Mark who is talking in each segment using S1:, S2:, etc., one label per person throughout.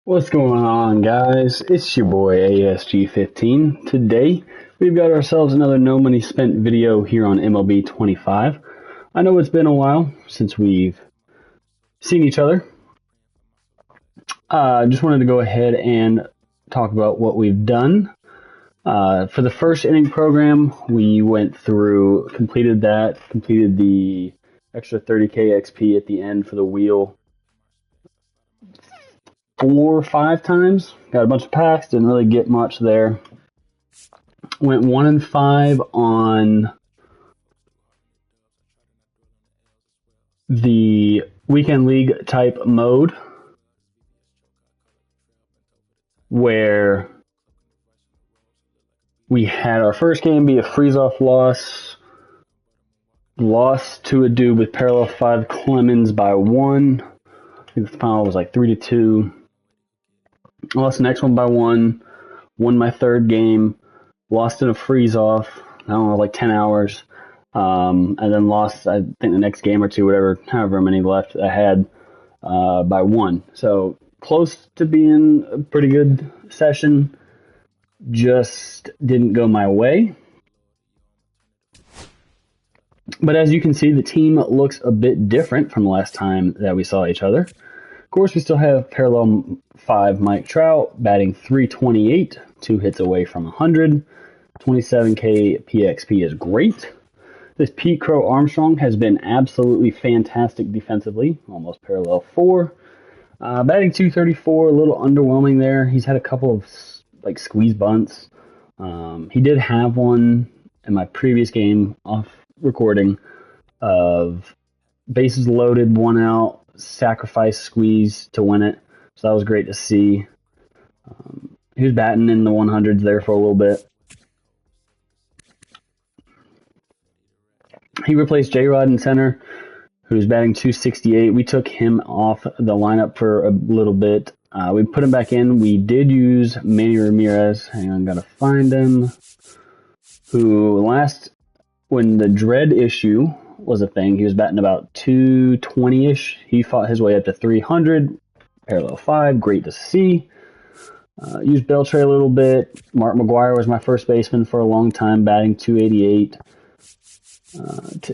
S1: What's going on, guys? It's your boy ASG15. Today, we've got ourselves another No Money Spent video here on MLB25. I know it's been a while since we've seen each other. Just wanted to go ahead and talk about what we've done. For the first inning program, we went through, completed the extra 30K XP at the end for the wheel 4 or 5 times. Got a bunch of packs, didn't really get much there. Went 1 and 5 on the weekend league type mode, where we had our first game be a freeze-off loss. Lost to a dude with parallel 5 Clemens by 1. I think the final was like 3-2. Lost the next one by 1. Won my third game. Lost in a freeze-off. I don't know, like 10 hours. And then lost, I think, the next game or two, whatever, however many left I had, by 1. So close to being a pretty good session. Just didn't go my way. But as you can see, the team looks a bit different from the last time that we saw each other. Of course, we still have parallel 5 Mike Trout batting .328, 2 hits away from 100. 27K PXP is great. This Pete Crow Armstrong has been absolutely fantastic defensively, almost parallel 4. Batting .234, a little underwhelming there. He's had a couple of squeeze bunts. He did have one in my previous game off recording of bases loaded, 1 out, sacrifice squeeze to win it. So that was great to see. He was batting in the 100s there for a little bit. He replaced J-Rod in center, who's batting .268. We took him off the lineup for a little bit. We put him back in. We did use Manny Ramirez. Hang on, gotta find him. When the dread issue was a thing, he was batting about 220-ish. He fought his way up to 300. Parallel 5, great to see. Used Beltre a little bit. Mark McGuire was my first baseman for a long time, batting .288.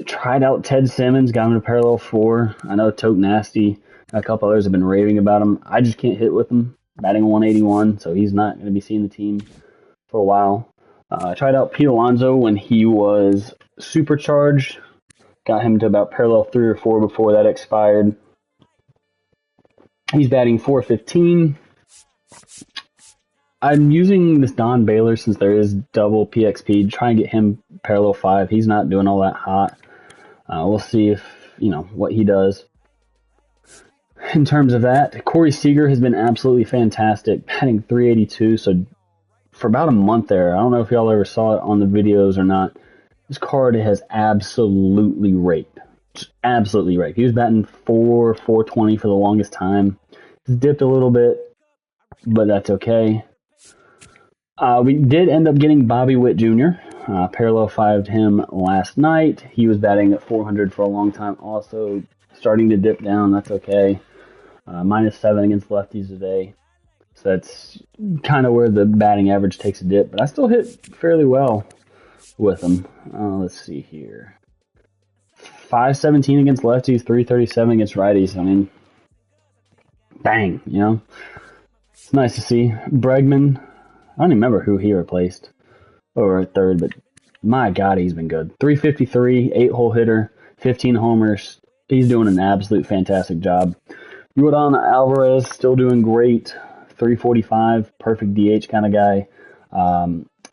S1: Tried out Ted Simmons, got him to parallel 4. I know Toke Nasty, a couple others have been raving about him. I just can't hit with him. Batting 181, so he's not going to be seeing the team for a while. Tried out Pete Alonso when he was supercharged. Got him to about parallel 3 or 4 before that expired. He's batting .415. I'm using this Don Baylor since there is double PXP to try and get him parallel 5. He's not doing all that hot. We'll see if, what he does. In terms of that, Corey Seager has been absolutely fantastic, batting .382. So for about a month there, I don't know if y'all ever saw it on the videos or not, this card has absolutely raked. Just absolutely raked. He was batting .420 for the longest time. He's dipped a little bit, but that's okay. We did end up getting Bobby Witt Jr. Parallel 5'd him last night. He was batting at .400 for a long time. Also starting to dip down. That's okay. -7 against lefties today. So that's kind of where the batting average takes a dip. But I still hit fairly well with him. Let's see here. .517 against lefties, .337 against righties. I mean, bang, It's nice to see. Bregman, I don't even remember who he replaced over third, but my God, he's been good. .353, 8-hole hitter, 15 homers. He's doing an absolute fantastic job. Yordan Alvarez, still doing great. .345, perfect DH kind of guy.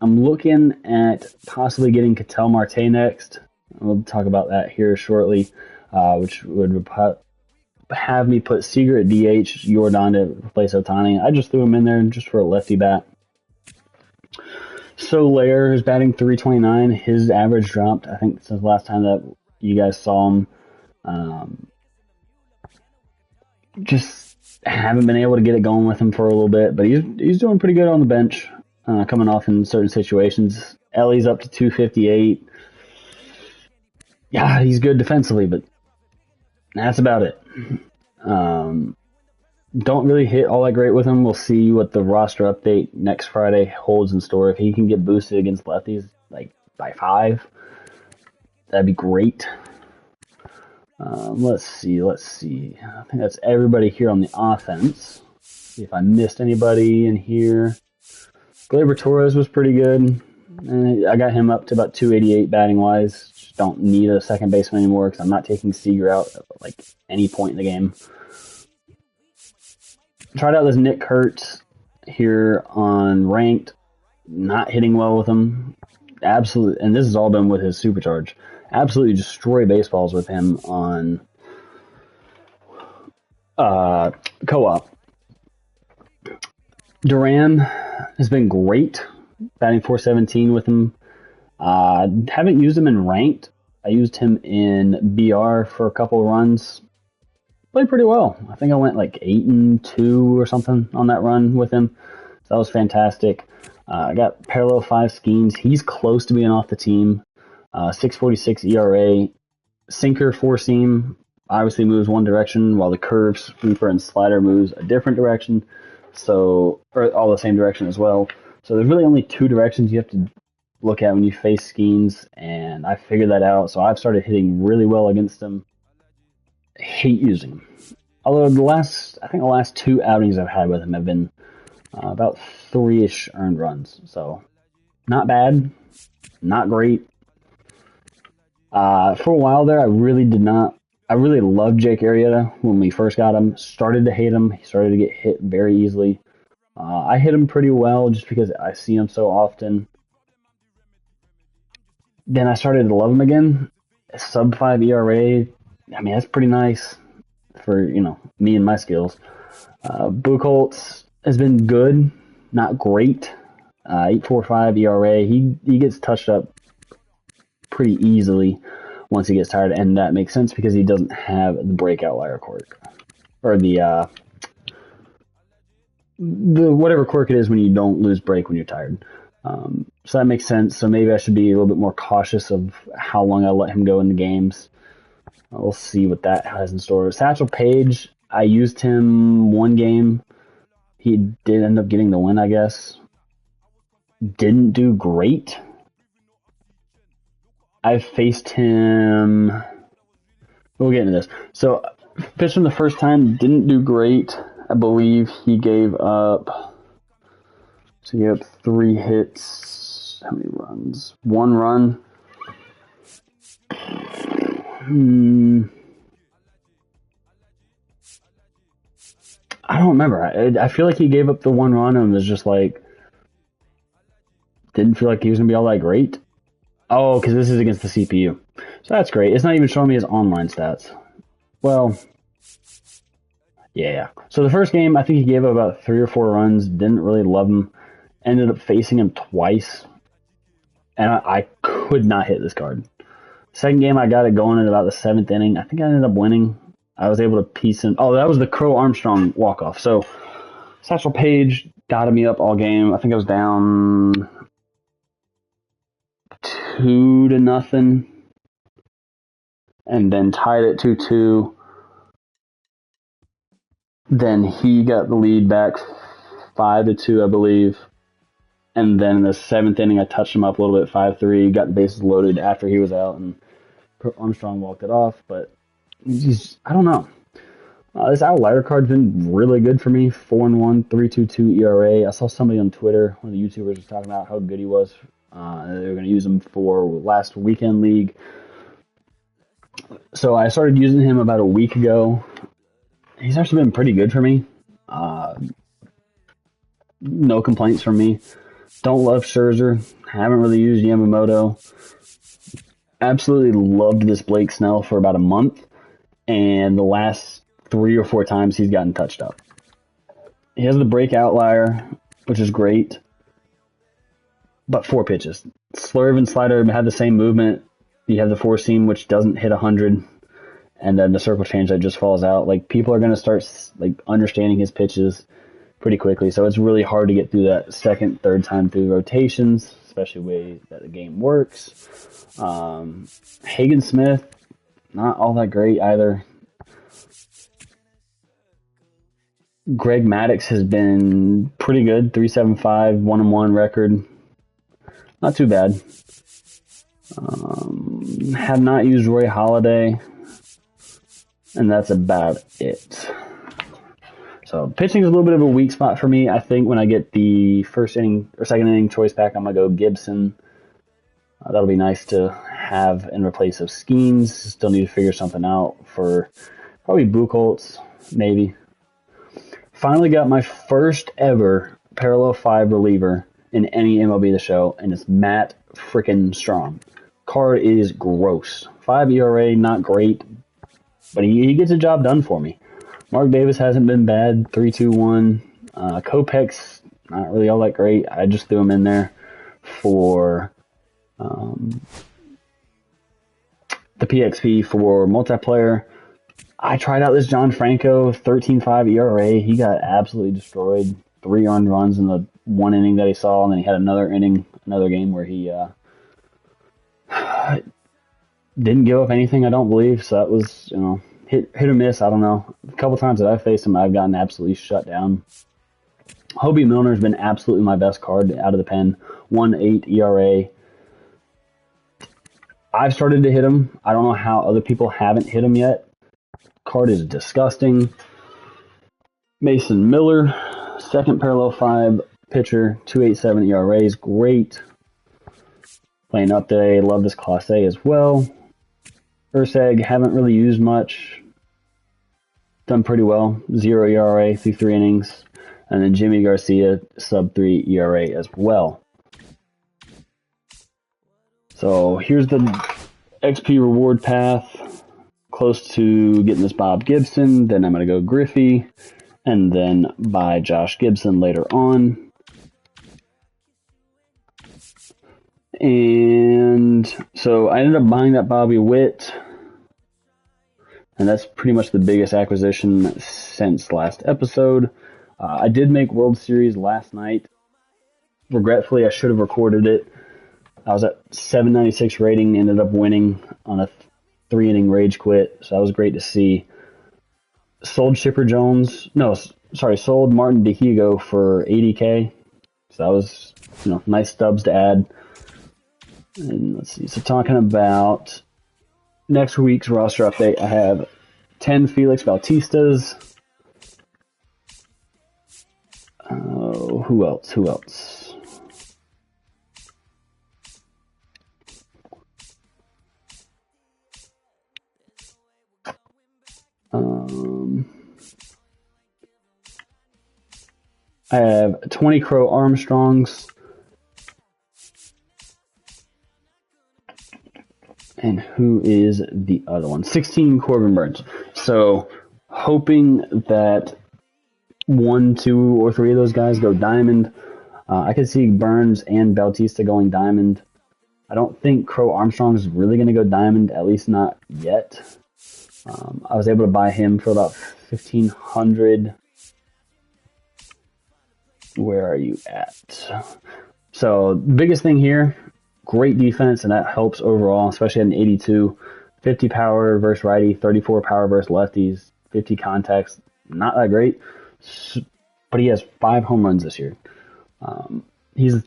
S1: I'm looking at possibly getting Ketel Marte next. We'll talk about that here shortly, which would have me put Seager at DH, Yordan to replace Ohtani. I just threw him in there just for a lefty bat. Soler is batting .329. His average dropped, I think, since the last time that you guys saw him. Just haven't been able to get it going with him for a little bit, but he's doing pretty good on the bench, coming off in certain situations. Ellie's up to .258. Yeah, he's good defensively, but that's about it. Don't really hit all that great with him. We'll see what the roster update next Friday holds in store. If he can get boosted against lefties, like by 5, that'd be great. Let's see. I think that's everybody here on the offense. See if I missed anybody in here. Gleyber Torres was pretty good. I got him up to about 288 batting wise. Just don't need a second baseman anymore because I'm not taking Seager out at like any point in the game. Tried out this Nick Kurtz here on ranked. Not hitting well with him. Absolutely, and this has all been with his supercharge. Absolutely destroy baseballs with him on co-op. Duran has been great, batting .417 with him. Haven't used him in ranked. I used him in BR for a couple of runs. Played pretty well. I think I went like 8-2 or something on that run with him. So that was fantastic. I got parallel 5 schemes. He's close to being off the team. 6.46 ERA. Sinker 4-seam obviously moves one direction, while the curve, sweeper, and slider moves a different direction. So, or all the same direction as well. So there's really only 2 directions you have to look at when you face schemes, and I figured that out. So I've started hitting really well against them. Hate using him. Although the last 2 outings I've had with him have been about 3-ish earned runs. So not bad, not great. For a while there, I really loved Jake Arrieta when we first got him. Started to hate him. He started to get hit very easily. I hit him pretty well just because I see him so often. Then I started to love him again. Sub 5 ERA. I mean, that's pretty nice for, me and my skills. Buchholz has been good, not great. 8.45 ERA. He gets touched up pretty easily once he gets tired, and that makes sense because he doesn't have the breakout liar quirk. Or the whatever quirk it is when you don't lose break when you're tired. So that makes sense. So maybe I should be a little bit more cautious of how long I let him go in the games. We'll see what that has in store. Satchel Paige, I used him one game. He did end up getting the win, I guess. Didn't do great. I faced him. We'll get into this. So, pitched him the first time, didn't do great. I believe he gave up. So he gave up 3 hits. How many runs? 1 run. I don't remember. I feel like he gave up the 1 run and was just like, didn't feel like he was going to be all that great. Oh, because this is against the CPU. So that's great. It's not even showing me his online stats. Well, yeah. So the first game, I think he gave up about 3 or 4 runs. Didn't really love him. Ended up facing him twice. And I could not hit this card. Second game, I got it going in about the 7th inning. I think I ended up winning. I was able to piece him. Oh, that was the Crow Armstrong walk-off. So Satchel Paige dotted me up all game. I think I was down 2-0. And then tied it 2-2. Then he got the lead back 5-2, I believe. And then in the 7th inning, I touched him up a little bit, 5-3. Got the bases loaded after he was out, and Armstrong walked it off. But I don't know. This outlier card's been really good for me. 4-1, 3.22 ERA. I saw somebody on Twitter, one of the YouTubers, was talking about how good he was. They were going to use him for last weekend league. So I started using him about a week ago. He's actually been pretty good for me. No complaints from me. Don't love Scherzer. Haven't really used Yamamoto. Absolutely loved this Blake Snell for about a month. And the last 3 or 4 times he's gotten touched up. He has the break outlier, which is great. But 4 pitches. Slurve and slider had the same movement. You have the 4-seam, which doesn't hit 100. And then the circle change that just falls out. Like, people are going to start understanding his pitches pretty quickly. So it's really hard to get through that second, third time through rotations, especially the way that the game works. Hagen Smith, not all that great either. Greg Maddux has been pretty good. 3.75, 1-1 record. Not too bad. Have not used Roy Halladay, and that's about it. So pitching is a little bit of a weak spot for me. I think when I get the first inning or second inning choice back, I'm going to go Gibson. That'll be nice to have in replace of Skeens. Still need to figure something out for probably Buchholz, maybe. Finally got my first ever parallel 5 reliever in any MLB the Show, and it's Matt frickin' Strong. Card is gross. 5 ERA, not great, but he gets the job done for me. Mark Davis hasn't been bad, 3.21. Kopech's not really all that great. I just threw him in there for the PXP for multiplayer. I tried out this John Franco 13.5 ERA. He got absolutely destroyed. 3 earned runs in the 1 inning that he saw, and then he had another game where he didn't give up anything, I don't believe. So that was, hit or miss. I don't know. A couple times that I've faced him, I've gotten absolutely shut down. Hobie Milner's been absolutely my best card out of the pen. 1.8 ERA. I've started to hit him. I don't know how other people haven't hit him yet. Card is disgusting. Mason Miller, second parallel 5 pitcher, 2.87 ERA is great. Playing up today, love this Class A as well. Urseg, haven't really used much. Done pretty well. 0 ERA through 3 innings. And then Jimmy Garcia, sub 3 ERA as well. So here's the XP reward path. Close to getting this Bob Gibson. Then I'm going to go Griffey. And then buy Josh Gibson later on. And so I ended up buying that Bobby Witt. And that's pretty much the biggest acquisition since last episode. I did make World Series last night. Regretfully, I should have recorded it. I was at 796 rating, ended up winning on a 3-inning rage quit. So that was great to see. Sold Martin DeHigo for $80K. So that was, nice stubs to add. And let's see. So talking about next week's roster update, I have 10 Felix Bautistas. Who else? I have 20 Crow Armstrongs. And who is the other one? 16 Corbin Burns. So hoping that 1, 2, or 3 of those guys go diamond. I could see Burns and Bautista going diamond. I don't think Crow Armstrong is really going to go diamond, at least not yet. I was able to buy him for about $1,500. Where are you at? So biggest thing here, great defense, and that helps overall, especially at an 82. 50 power versus righty, 34 power versus lefties, 50 contacts. Not that great, but he has 5 home runs this year. He's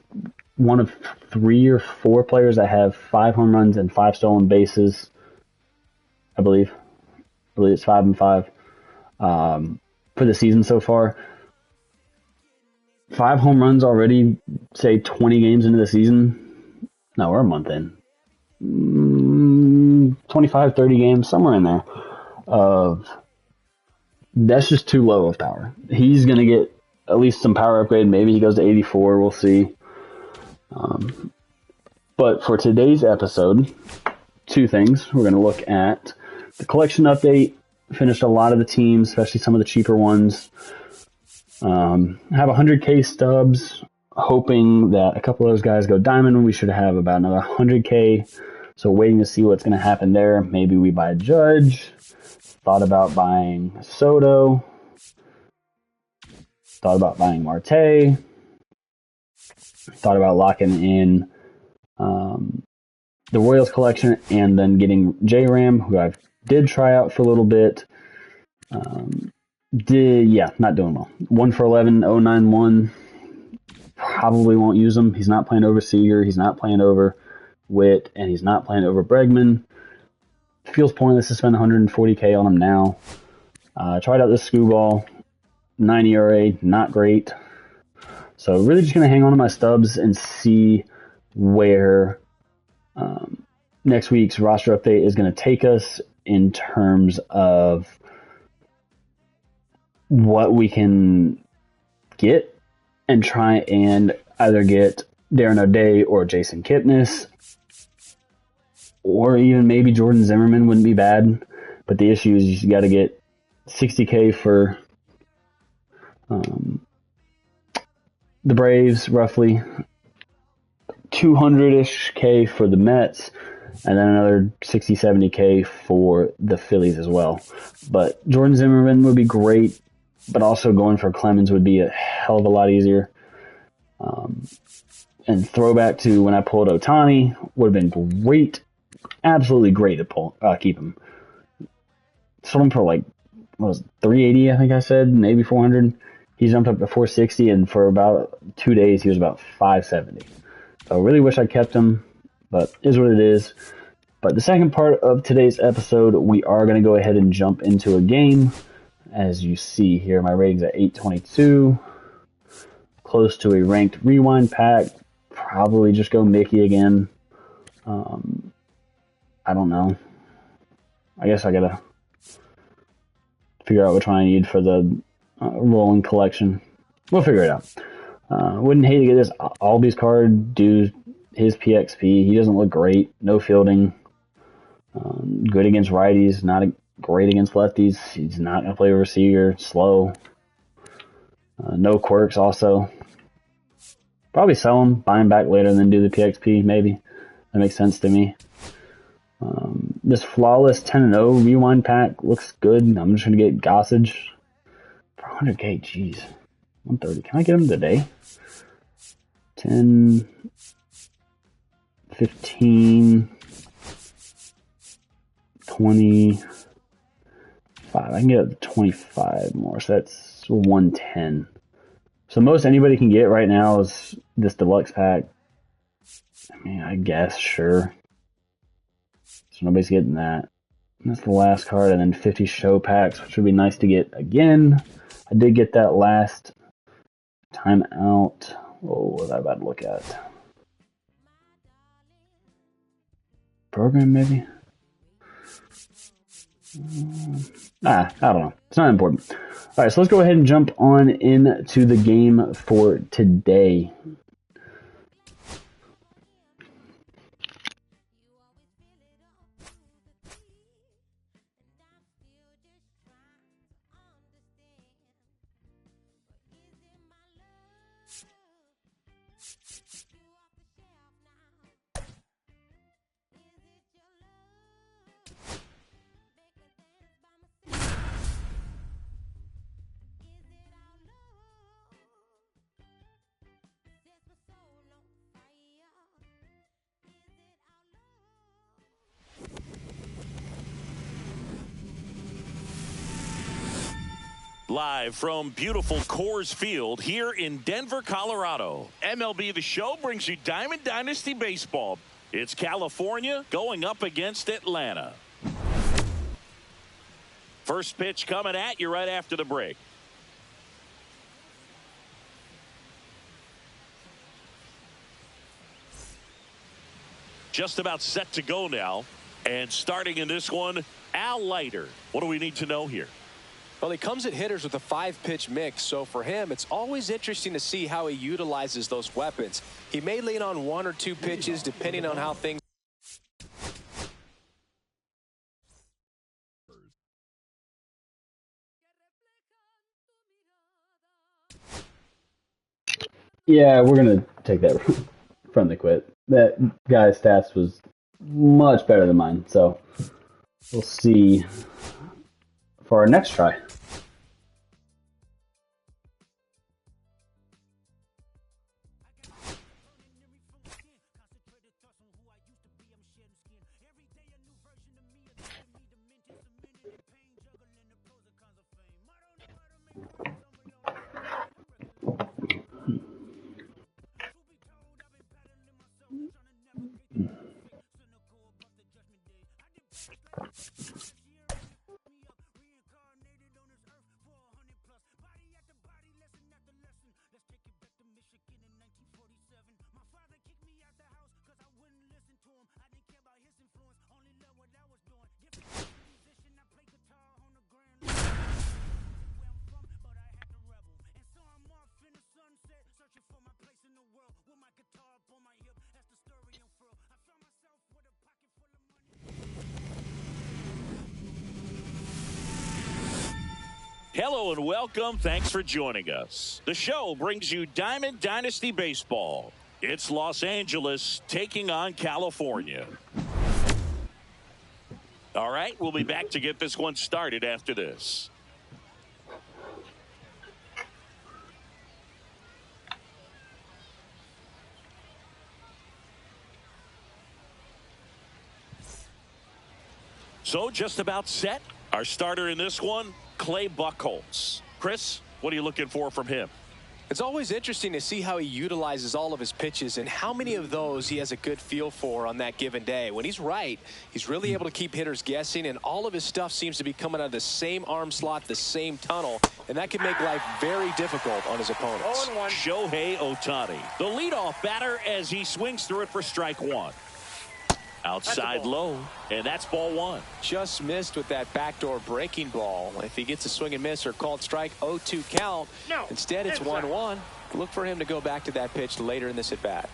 S1: one of 3 or 4 players that have 5 home runs and 5 stolen bases. I believe it's 5 and 5 for the season so far. 5 home runs already, say 20 games into the season. No, we're a month in. 25, 30 games, somewhere in there. That's just too low of power. He's going to get at least some power upgrade. Maybe he goes to 84. We'll see. But for today's episode, 2 things. We're going to look at the collection update. Finished a lot of the teams, especially some of the cheaper ones. Have 100K stubs, hoping that a couple of those guys go diamond. We should have about another 100K. So waiting to see what's going to happen there. Maybe we buy Judge. Thought about buying Soto. Thought about buying Marte. Thought about locking in the Royals collection and then getting J-Ram, who I did try out for a little bit. Yeah, not doing well. 1 for 11, 091. Probably won't use him. He's not playing over Seager. He's not playing over Witt, and he's not playing over Bregman. Feels pointless to spend 140K on him now. Tried out this Screwball. 9 ERA, not great. So really just going to hang on to my stubs and see where next week's roster update is going to take us in terms of what we can get and try and either get Darren O'Day or Jason Kipnis, or even maybe Jordan Zimmerman wouldn't be bad. But the issue is you got to get 60K for the Braves, roughly 200-ish K for the Mets, and then another 60, 70K for the Phillies as well. But Jordan Zimmerman would be great, but also going for Clemens would be a hell of a lot easier. And throwback to when I pulled Ohtani would have been great, absolutely great to keep him. Sold him for like, what was it, 380, I think I said, maybe 400. He jumped up to 460, and for about 2 days he was about 570. So I really wish I kept him, but is what it is. But the second part of today's episode, we are going to go ahead and jump into a game. As you see here, my rating's at 822. Close to a ranked rewind pack. Probably just go Mickey again. I don't know. I guess I got to figure out which one I need for the rolling collection. We'll figure it out. Wouldn't hate to get this Albies card, do his PXP. He doesn't look great. No fielding. Good against righties, not great against lefties. He's not going to play over Seager. Slow. No quirks also. Probably sell him, buy him back later, and then do the PXP, maybe. That makes sense to me. This flawless 10-0 rewind pack looks good. I'm just going to get Gossage for 100K. Jeez. 130. Can I get him today? 10, 15, 25. I can get up to 25 more, so that's 110. So most anybody can get right now is this deluxe pack. I mean, I guess, sure. So nobody's getting that. And that's the last card, and then 50 show packs, which would be nice to get again. I did get that last time out. Oh, what was I about to look at? Program, maybe? I don't know. It's not important. All right, so let's go ahead and jump on into the game for today.
S2: Live from beautiful Coors Field here in Denver, Colorado. MLB The Show brings you Diamond Dynasty Baseball. It's California going up against Atlanta. First pitch coming at you right after the break. Just about set to go now. And starting in this one, Al Leiter. What do we need to know here?
S3: Well, he comes at hitters with a 5-pitch mix, so for him, it's always interesting to see how he utilizes those weapons. He may lean on 1 or 2 pitches, depending on how things.
S1: Yeah, we're going to take that from the quit. That guy's stats was much better than mine, so we'll see for our next try.
S2: Hello and welcome. Thanks for joining us. The show brings you Diamond Dynasty Baseball. It's Los Angeles taking on California. All right, we'll be back to get this one started after this. So just about set. Our starter in this one, Clay Buchholz. Chris, what are you looking for from him?
S3: It's always interesting to see how he utilizes all of his pitches and how many of those he has a good feel for on that given day. When he's right, he's really able to keep hitters guessing, and all of his stuff seems to be coming out of the same arm slot, the same tunnel, and that can make life very difficult on his opponents.
S2: 0-1. Shohei Ohtani, the leadoff batter, as he swings through it for strike one. Outside low, and that's ball one.
S3: Just missed with that backdoor breaking ball. If he gets a swing and miss or called strike, 0-2 count. No, instead, it's 1-1. Look for him to go back to that pitch later in this at bat.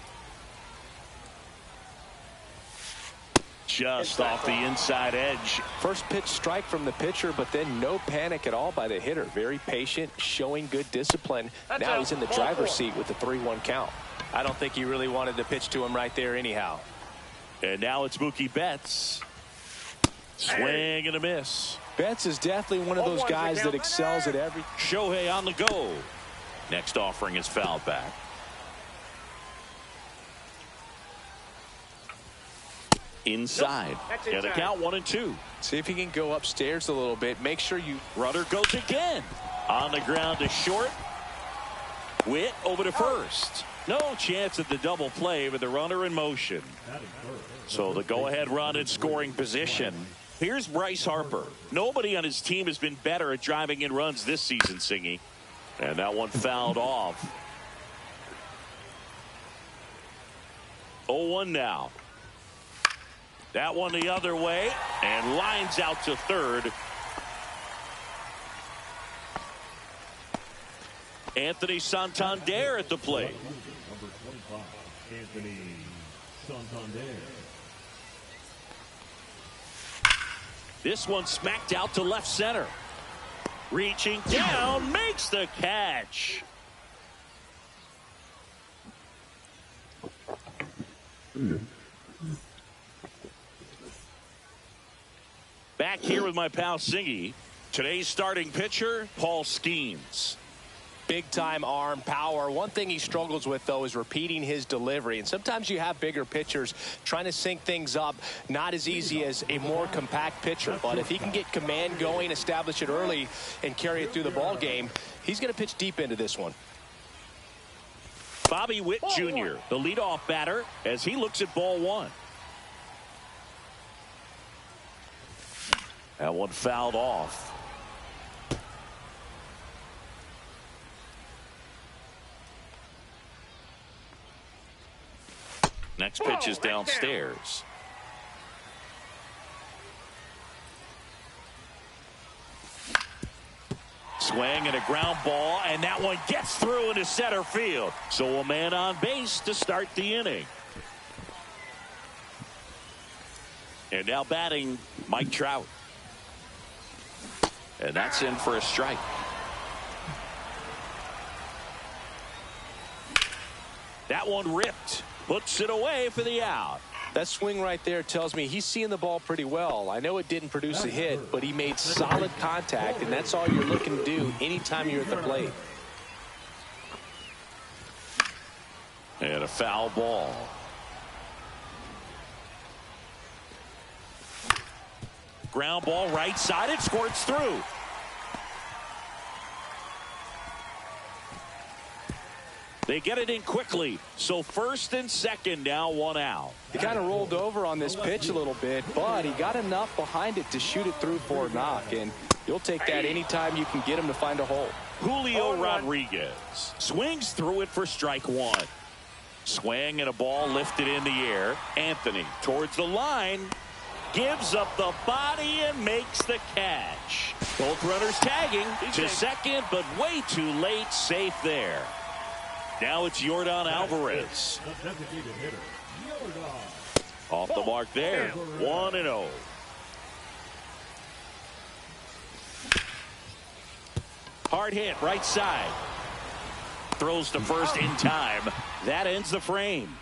S2: Just off the inside edge.
S3: First pitch strike from the pitcher, but then no panic at all by the hitter. Very patient, showing good discipline. Now he's in the driver's seat with the 3-1 count. I don't think he really wanted to pitch to him right there anyhow.
S2: And now it's Mookie Betts. Swing and a miss.
S3: Betts is definitely one of those guys that excels at everything.
S2: Shohei on the go. Next offering is fouled back. Inside. And the count 1-2.
S3: See if he can go upstairs a little bit. Make sure you.
S2: Runner goes again. On the ground to short. Witt over to first. No chance at the double play with the runner in motion. So the go-ahead run in scoring position. Here's Bryce Harper. Nobody on his team has been better at driving in runs this season, Singy. And that one fouled off. 0-1 now. That one the other way and lines out to third. Anthony Santander at the plate.
S4: Number 25, Anthony Santander.
S2: This one smacked out to left center. Reaching down, makes the catch. Back here with my pal Singy. Today's starting pitcher, Paul Skeens.
S3: Big time arm power. One thing he struggles with, though, is repeating his delivery. And sometimes you have bigger pitchers trying to sync things up. Not as easy as a more compact pitcher. But if he can get command going, establish it early, and carry it through the ball game, he's going to pitch deep into this one.
S2: Bobby Witt Jr., the leadoff batter, as he looks at ball one. That one fouled off. Next pitch is downstairs. Swing and a ground ball, and that one gets through into center field. So a man on base to start the inning. And now batting Mike Trout. And that's in for a strike. That one ripped. Puts it away for the out.
S3: That swing right there tells me he's seeing the ball pretty well. I know it didn't produce a hit, but he made solid contact, and that's all you're looking to do anytime you're at the plate.
S2: And a foul ball. Ground ball right side. It squirts through. They get it in quickly. So first and second, now one out.
S3: He kind of rolled over on this pitch a little bit, but he got enough behind it to shoot it through for a knock. And you'll take that anytime you can get him to find a hole.
S2: Julio Rodriguez swings through it for strike one. Swing and a ball lifted in the air. Anthony towards the line. Gives up the body and makes the catch. Both runners tagging to second, but way too late. Safe there. Now it's Yordan Alvarez. Off the mark there. 1-0. Hard hit, right side. Throws to first in time. That ends the frame.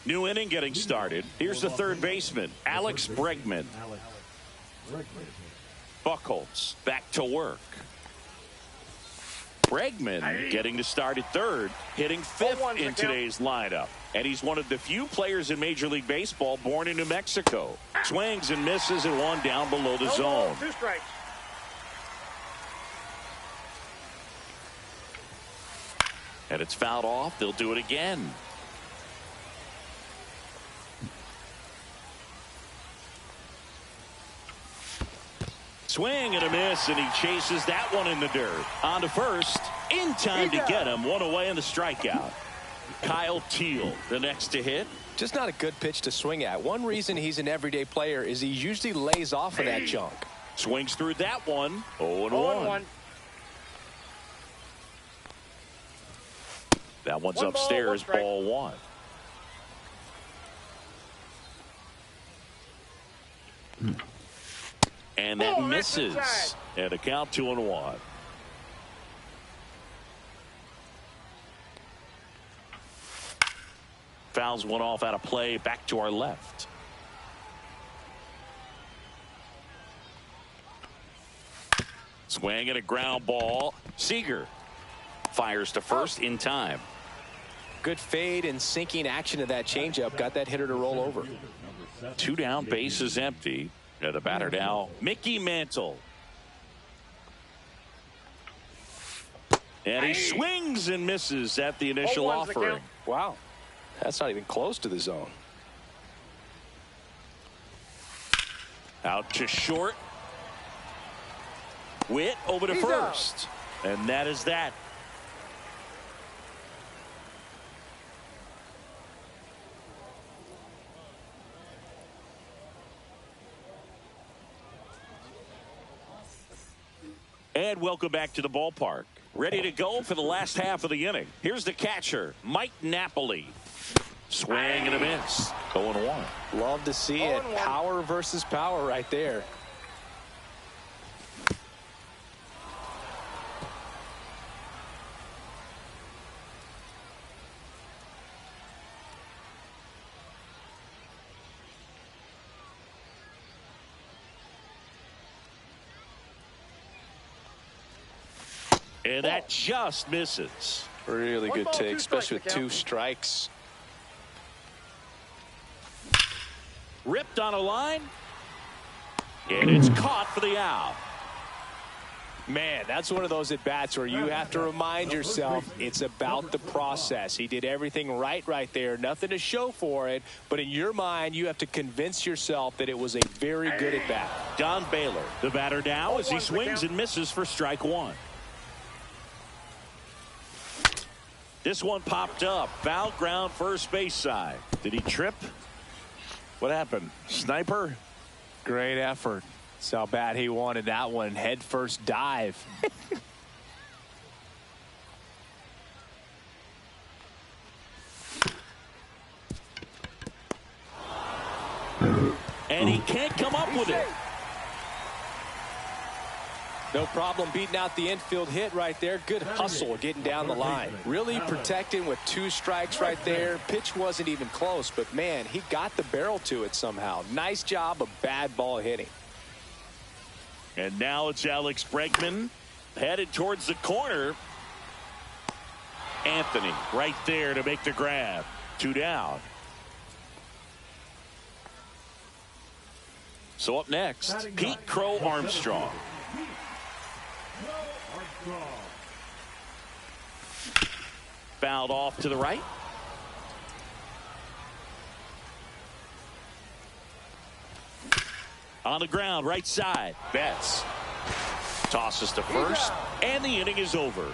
S2: New inning getting started. Here's the third baseman, Alex Bregman. Buchholz back to work. Bregman getting to start at third, hitting fifth in today's lineup. And he's one of the few players in Major League Baseball born in New Mexico. Swings and misses and one down below the zone.
S5: 2 strikes.
S2: And it's fouled off. They'll do it again. Swing and a miss, and he chases that one in the dirt. On to first, in time to get him. One away in the strikeout. Kyle Teal, the next to hit.
S3: Just not a good pitch to swing at. One reason he's an everyday player is he usually lays off of that junk.
S2: Swings through that one. 0-1. That one's upstairs, ball 1. And that misses. And a count 2-1. Fouls one off out of play. Back to our left. Swing and a ground ball. Seager fires to first in time.
S3: Good fade and sinking action of that changeup. Got that hitter to roll over.
S2: 2 down, base is empty. And the batter now, Mickey Mantle. And he swings and misses at the initial offering.
S3: Wow. That's not even close to the zone.
S2: Out to short. Witt over to first. And that is that. And welcome back to the ballpark. Ready to go for the last half of the inning. Here's the catcher, Mike Napoli. Swing and a miss. 0-1.
S3: Love to see it. Power versus power right there.
S2: And that just misses.
S3: Really good take, especially with 2 strikes.
S2: Ripped on a line. And it's caught for the out.
S3: Man, that's one of those at-bats where you have to remind yourself it's about the process. He did everything right there. Nothing to show for it. But in your mind, you have to convince yourself that it was a very good at-bat.
S2: Don Baylor, the batter now, as he swings and misses for strike 1. This one popped up. Foul ground first base side. Did he trip? What happened? Sniper?
S3: Great effort. That's how bad he wanted that one. Head first dive.
S2: And he can't come up with it.
S3: No problem beating out the infield hit right there. Good hustle getting down the line. Really protecting with 2 strikes right there. Pitch wasn't even close, but man, he got the barrel to it somehow. Nice job of bad ball hitting.
S2: And now it's Alex Bregman headed towards the corner. Anthony right there to make the grab. 2 down. So up next, Pete Crow Armstrong. Fouled off to the right. On the ground, right side. Betts tosses to first, and the inning is over.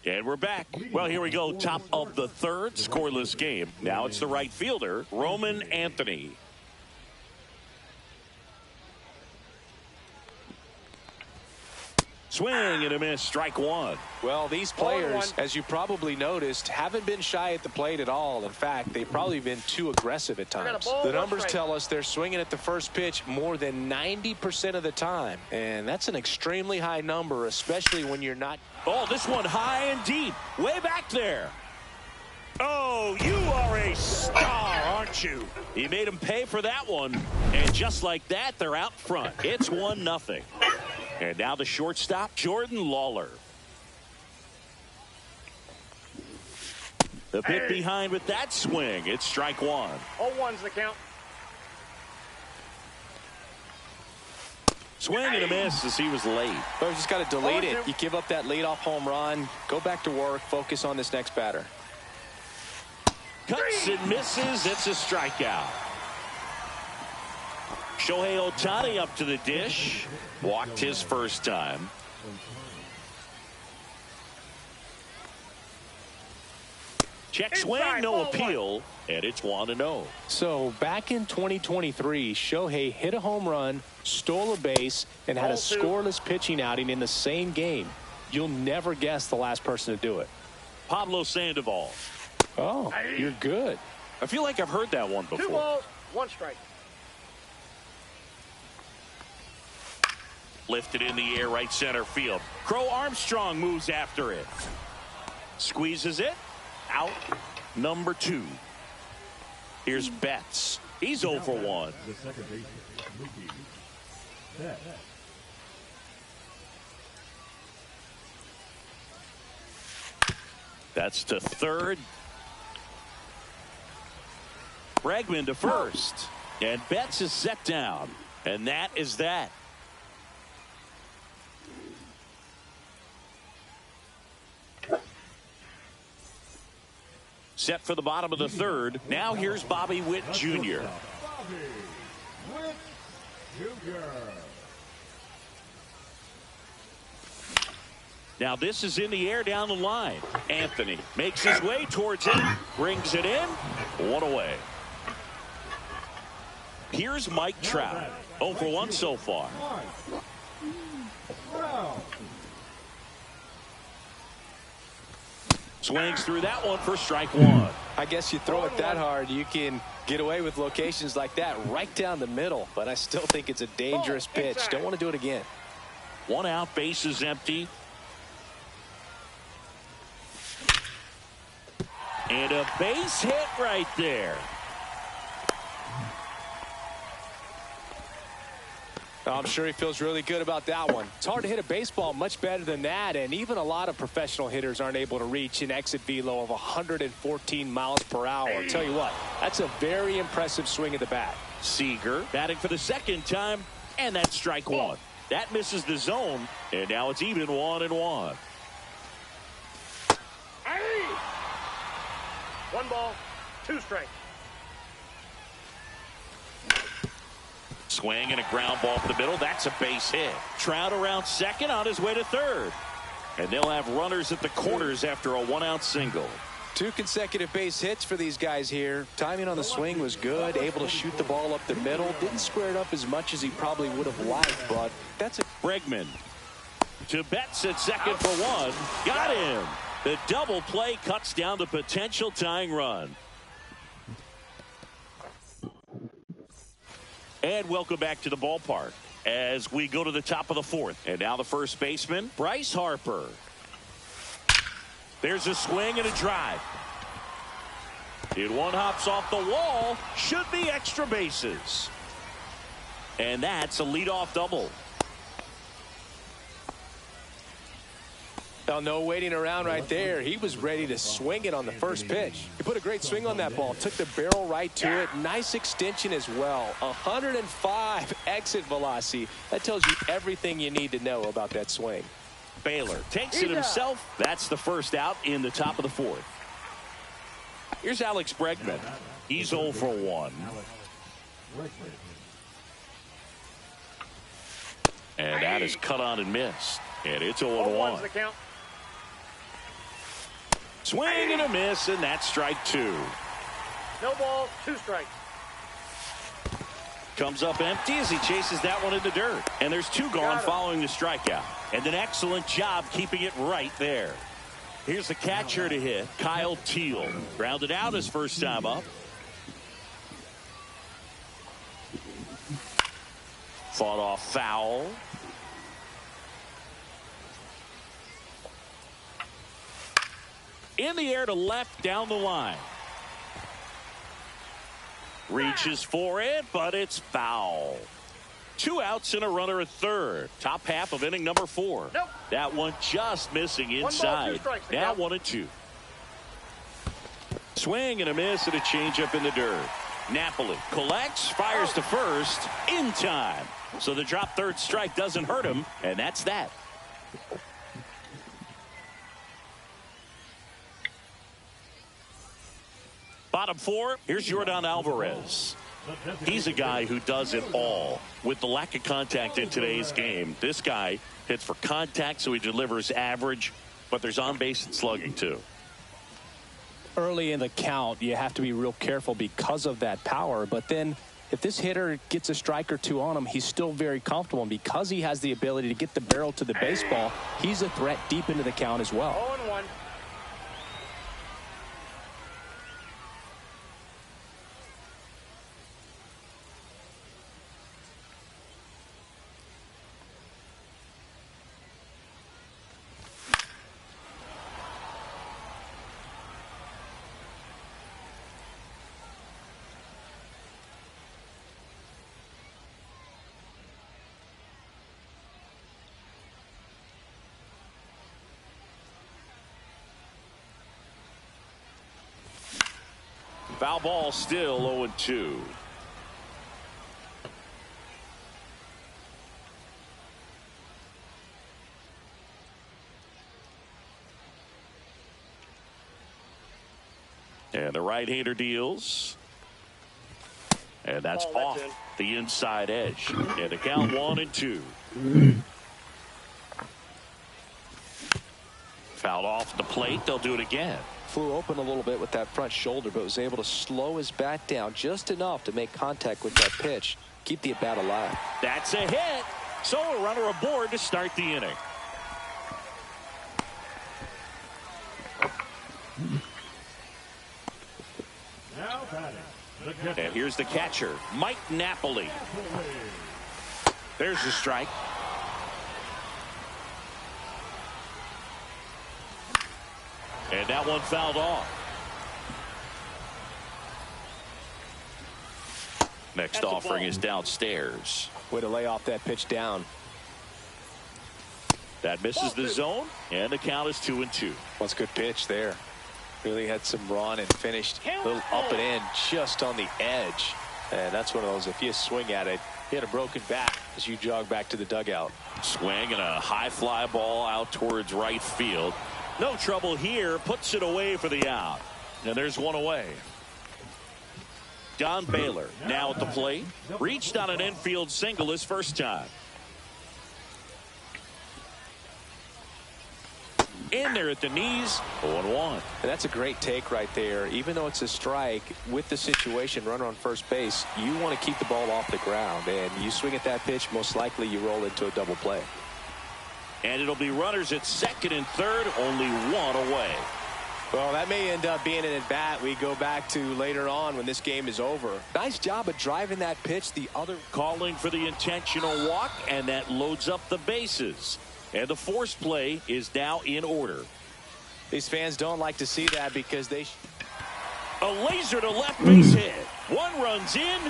S2: And we're back. Well, here we go. Top of the third, scoreless game. Now it's the right fielder, Roman Anthony. Swing and a miss, strike one.
S3: Well, these players, as you probably noticed, haven't been shy at the plate at all. In fact, they've probably been too aggressive at times. The numbers tell us they're swinging at the first pitch more than 90% of the time. And that's an extremely high number, especially when you're not.
S2: Oh, this one high and deep, way back there. Oh, you are a star, aren't you? He made him pay for that one. And just like that, they're out front. It's 1-0. And now the shortstop, Jordan Lawler. The bit behind with that swing. It's strike one.
S5: 0-1's the count.
S2: Swing and a miss as he was late.
S3: But you just got to delete it. You give up that leadoff home run. Go back to work. Focus on this next batter.
S2: Cuts and misses. It's a strikeout. Shohei Ohtani up to the dish. Walked his first time. Check swing, no appeal, and it's 1-0.
S3: So back in 2023, Shohei hit a home run, stole a base, and had a scoreless pitching outing in the same game. You'll never guess the last person to do it.
S2: Pablo Sandoval.
S3: Oh, you're good.
S2: I feel like I've heard that one before.
S5: 2 balls, 1 strike.
S2: Lifted in the air, right center field. Crow Armstrong moves after it. Squeezes it. Out. Number 2. Here's Betts. He's 0 for 1.
S4: The second baseman, Mookie Betts.
S2: That's to third. Bregman to first. And Betts is set down. And that is that. Set for the bottom of the third. Now here's Bobby Witt Jr.
S4: Bobby Witt Jr.
S2: Now this is in the air down the line. Anthony makes his way towards it. Brings it in. 1 away. Here's Mike Trout. 0 for 1 so far. Swings through that one for strike one.
S3: I guess you throw it that hard, you can get away with locations like that right down the middle. But I still think it's a dangerous pitch. Don't want to do it again.
S2: 1 out, base is empty. And a base hit right there.
S3: I'm sure he feels really good about that one. It's hard to hit a baseball much better than that, and even a lot of professional hitters aren't able to reach an exit velo of 114 miles per hour. I'll tell you what, that's a very impressive swing of the bat.
S2: Seager batting for the second time, and that's strike one. That misses the zone, and now it's even 1-1.
S5: 1 ball, 2 strikes.
S2: Swing and a ground ball for the middle. That's a base hit. Trout around second, on his way to third. And they'll have runners at the corners after a 1-out single.
S3: 2 consecutive base hits for these guys here. Timing on the swing was good. Able to shoot the ball up the middle. Didn't square it up as much as he probably would have liked, but that's a...
S2: Bregman to Betts at second for 1. Got him. The double play cuts down the potential tying run. And welcome back to the ballpark as we go to the top of the 4th. And now the first baseman, Bryce Harper. There's a swing and a drive. And one hops off the wall. Should be extra bases. And that's a leadoff double.
S3: Well, no waiting around right there. He was ready to swing it on the first pitch. He put a great swing on that ball. Took the barrel right to it. Nice extension as well. 105 exit velocity. That tells you everything you need to know about that swing.
S2: Baylor takes it himself. That's the first out in the top of the 4th. Here's Alex Bregman. He's 0 for 1. And that is cut on and missed. And it's 0-1.
S5: The count.
S2: Swing and a miss, and that's strike 2.
S5: No balls, 2 strikes.
S2: Comes up empty as he chases that one in the dirt. And there's 2 gone following the strikeout. And an excellent job keeping it right there. Here's the catcher to hit, Kyle Teal. Grounded out his first time up. Fought off foul. In the air to left down the line. Reaches for it, but it's foul. 2 outs and a runner at third. Top half of inning number 4.
S5: Nope.
S2: That one just missing inside.
S5: 1 ball, 2 strikes.
S2: Now 1-2. Swing and a miss and a changeup in the dirt. Napoli collects, fires to first in time. So the drop third strike doesn't hurt him, and that's that. Bottom 4, here's Yordan Alvarez. He's a guy who does it all. With the lack of contact in today's game, this guy hits for contact, so he delivers average, but there's on base and slugging too.
S3: Early in the count, you have to be real careful because of that power. But then if this hitter gets a strike or 2 on him, he's still very comfortable. And because he has the ability to get the barrel to the baseball, he's a threat deep into the count as well.
S5: 0-1.
S2: Foul ball, still 0-2. And the right-hander deals. And that's off the inside edge. And the count 1-2. Fouled off the plate. They'll do it again.
S6: Flew open a little bit with that front shoulder, but was able to slow his bat down just enough to make contact with that pitch. Keep the at-bat alive.
S2: That's a hit. So a runner aboard to start the inning.
S4: Now batting.
S2: And here's the catcher, Mike Napoli. There's the strike. And that one fouled off. Next offering is downstairs.
S3: Way to lay off that pitch down.
S2: That misses the zone, and the count is 2-2.
S6: What's a good pitch there. Really had some run and finished a little up and in just on the edge. And that's one of those, if you swing at it, hit a broken bat as you jog back to the dugout.
S2: Swing and a high fly ball out towards right field. No trouble here, puts it away for the out. And there's one away. Don Baylor now at the plate. Reached on an infield single his first time. In there at the knees, 0-1.
S6: And that's a great take right there. Even though it's a strike, with the situation, runner on first base, you want to keep the ball off the ground. And you swing at that pitch, most likely you roll into a double play.
S2: And it'll be runners at second and third, only one away.
S3: Well, that may end up being an at-bat we go back to later on when this game is over.
S6: Nice job of driving that pitch. The other
S2: calling for the intentional walk, and that loads up the bases. And the force play is now in order.
S3: These fans don't like to see that because they...
S2: A laser to left base hit. One runs in.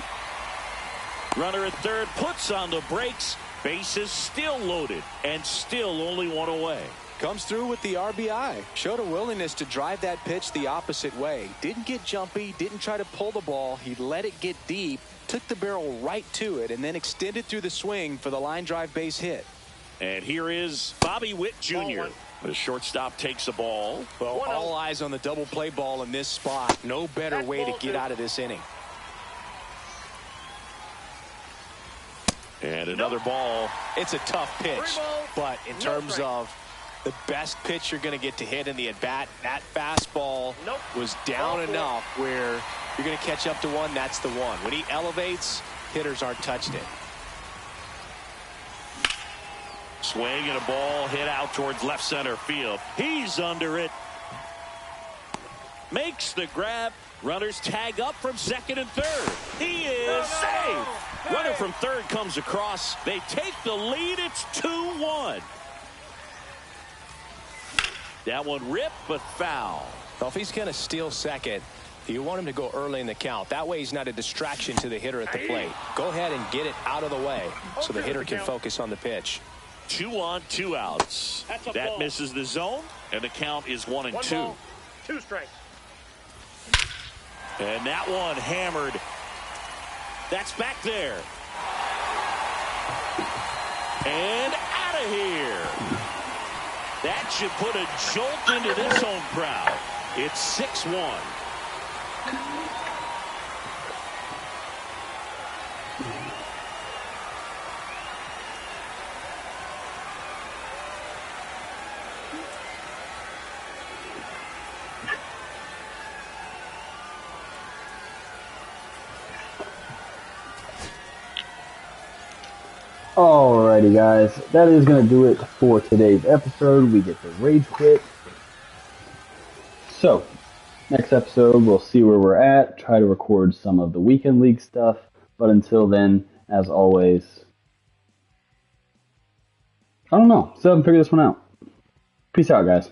S2: Runner at third puts on the brakes. Bases still loaded and still only one away.
S6: Comes through with the RBI. Showed a willingness to drive that pitch the opposite way. Didn't get jumpy, didn't try to pull the ball. He let it get deep, took the barrel right to it, and then extended through the swing for the line drive base hit.
S2: And here is Bobby Witt Jr. The shortstop takes the ball.
S3: Well, all eyes on the double play ball in this spot. No better way to get out of this inning.
S2: And another ball.
S3: It's a tough pitch, but in terms of the best pitch you're going to get to hit in the at-bat, that fastball was down enough where you're going to catch up to one. That's the one. When he elevates, hitters aren't touching it.
S2: Swing and a ball hit out towards left center field. He's under it. Makes the grab. Runners tag up from second and third. He is safe. Runner from third comes across. They take the lead. It's 2-1. That one ripped, but foul.
S3: Well, if he's going to steal second, you want him to go early in the count. That way he's not a distraction to the hitter at the plate. Go ahead and get it out of the way so the hitter can focus on the pitch.
S2: 2 on, 2 outs. That misses the zone, and the count is 1-2.
S5: 1 ball, 2 strikes.
S2: And that one hammered. That's back there. And out of here. That should put a jolt into this home crowd. It's 6-1.
S1: Alrighty, guys, that is going to do it for today's episode. We get the rage quit. So, next episode, we'll see where we're at, try to record some of the weekend league stuff, but until then, as always, I don't know, still haven't figured this one out. Peace out, guys.